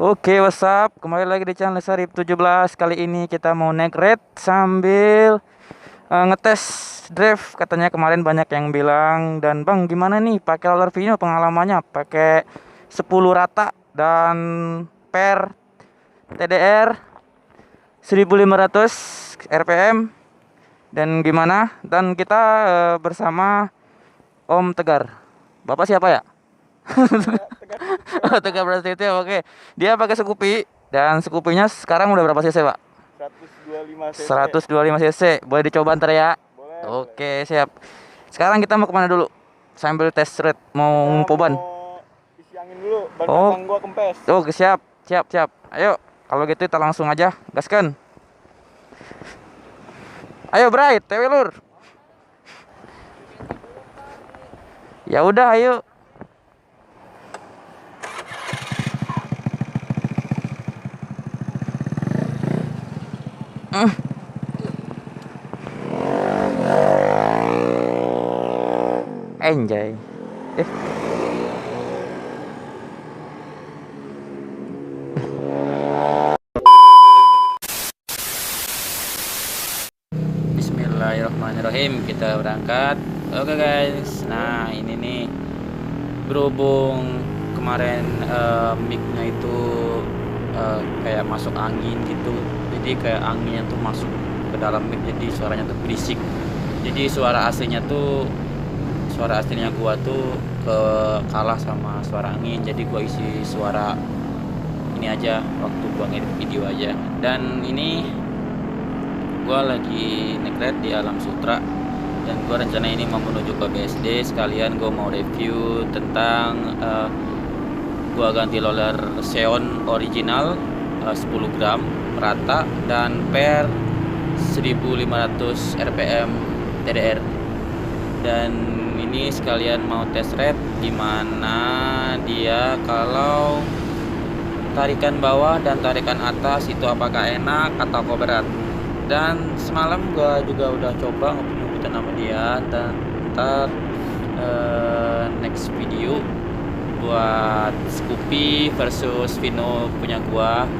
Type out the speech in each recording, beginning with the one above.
Oke, what's up? Kembali lagi di channel Sarip 17. Kali ini kita mau naik red sambil ngetes drift. Katanya kemarin banyak yang bilang, dan Bang, gimana nih pakai roller Vino pengalamannya? Pakai 10 rata dan per TDR 1500 RPM, dan gimana? Dan kita bersama Om Tegar. Bapak siapa ya? Oh, Tegar Prasetyo, oke. Dia pakai Scoopy, dan Scoopy-nya sekarang udah berapa cc, Pak? 125 cc. 125 cc. Boleh dicoba ntar ya. Boleh, boleh. Oke, siap. Sekarang kita mau kemana dulu? Sambil test ride, mau Kita ngupoban. mau isi angin dulu, ban Oh, belakang gua kempes. oke, siap, siap, siap. Ayo, kalau gitu kita langsung aja gaskan. Ayo, Bright, TW lur. Ya udah, ayo. Anjay. Eh, Bismillahirrahmanirrahim. Kita berangkat. Oke guys. Nah ini nih, berhubung kemarin mic-nya itu kayak masuk angin gitu. Jadi kayak anginnya tuh masuk ke dalam mic, jadi suaranya tuh berisik. Jadi suara aslinya gua tuh kalah sama suara angin. Jadi gua isi suara ini aja waktu gua ngedit video aja. Dan ini gua lagi nge-ride di Alam Sutra, dan gua rencana ini mau menuju ke BSD. Sekalian gua mau review tentang gua ganti roller Xeon original 10 gram rata dan per 1500 RPM TDR. Dan ini sekalian mau test ride gimana dia kalau tarikan bawah dan tarikan atas itu, apakah enak atau kok berat. Dan semalam gua juga udah coba ngebut-ngebutin sama dia, dan ntar next video buat Scoopy versus Vino punya gua,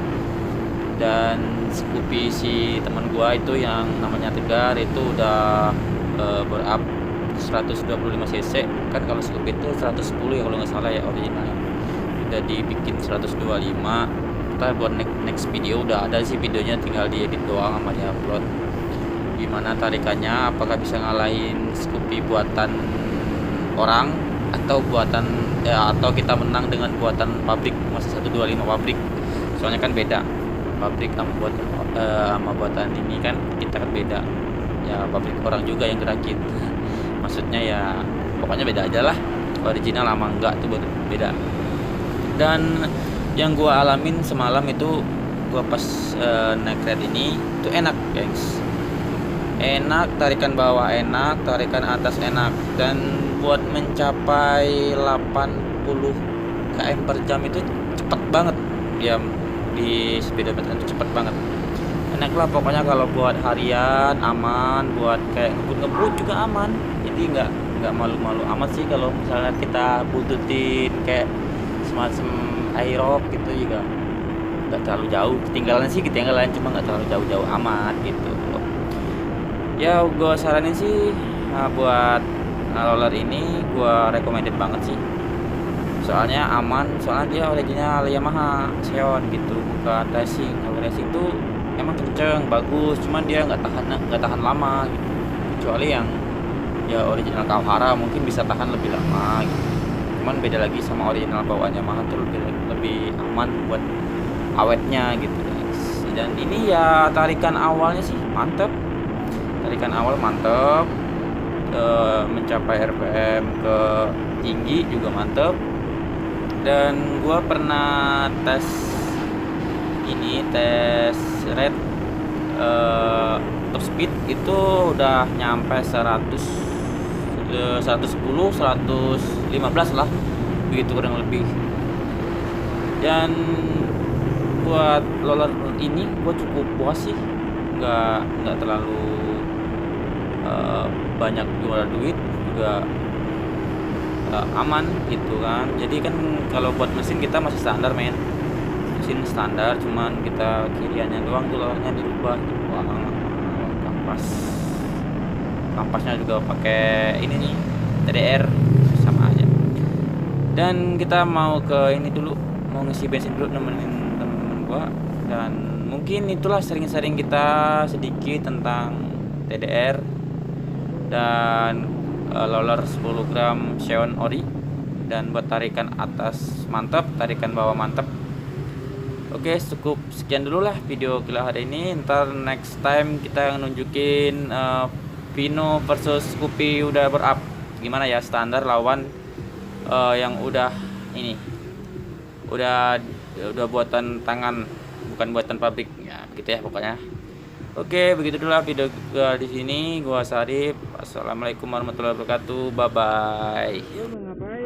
dan Scoopy si teman gua itu yang namanya Tegar itu udah berup 125 cc. Kan kalau Scoopy itu 110 ya kalau nggak salah ya originalnya, udah dibikin 125. Ntar buat next video udah ada sih videonya, tinggal diedit doang sama di upload. Gimana tarikannya, apakah bisa ngalahin Scoopy buatan orang atau buatan atau kita menang dengan buatan pabrik, masih 125 pabrik. Soalnya kan beda pabrik sama buatan ini, kan kita kan beda ya, pabrik orang juga yang gerakin. Maksudnya ya pokoknya beda aja lah, original sama enggak tuh beda. Dan yang gua alamin semalam itu, gua pas naik ride ini tuh enak guys, enak, tarikan bawah enak, tarikan atas enak, dan buat mencapai 80 km per jam itu cepet banget dia di speedometer itu, cepet banget, enak lah pokoknya. Kalau buat harian aman, buat kayak ngebut juga aman. Jadi nggak malu-malu amat sih kalau misalnya kita bututin kayak semacam aerob gitu, juga nggak terlalu jauh ketinggalan, cuma nggak terlalu jauh-jauh amat gitu. Ya gue saranin sih buat roller ini gue recommended banget sih, soalnya aman, soalnya dia original Yamaha Xeon gitu, bukan racing. Kalau racing tuh emang kenceng bagus, cuman dia nggak tahan lama gitu. Kecuali yang ya original Kawahara mungkin bisa tahan lebih lama gitu, cuman beda lagi sama original bawaan Yamaha tuh lebih aman buat awetnya gitu guys. Dan ini ya tarikan awalnya sih mantep, tarikan awal mantep, mencapai RPM ke tinggi juga mantep. Dan gua pernah tes rate top speed itu udah nyampe 110 115 lah, begitu kurang lebih. Dan buat roller ini gua cukup puas sih, nggak terlalu banyak jual duit juga, aman gitu kan. Jadi kan kalau buat mesin kita masih standar men, mesin standar, cuman kita kiriannya doang tuh lalanya dirubah gitu. Wah, kampasnya juga pakai ini nih TDR, sama aja. Dan kita mau ke ini dulu, mau ngisi bensin dulu nemenin temen gua. Dan mungkin itulah sering-sering kita sedikit tentang TDR dan roller 10 gram Xeon Ori. Dan buat tarikan atas mantap, tarikan bawah mantap. Oke, cukup sekian dulu lah video kita hari ini. Ntar next time kita nunjukin Vino versus Scoopy udah berup gimana ya, standar lawan yang udah ini, udah buatan tangan, bukan buatan pabrik ya, begitu ya pokoknya. Oke, begitu dulu video gua di sini. Gua Sarip. Assalamualaikum warahmatullahi wabarakatuh. Bye bye.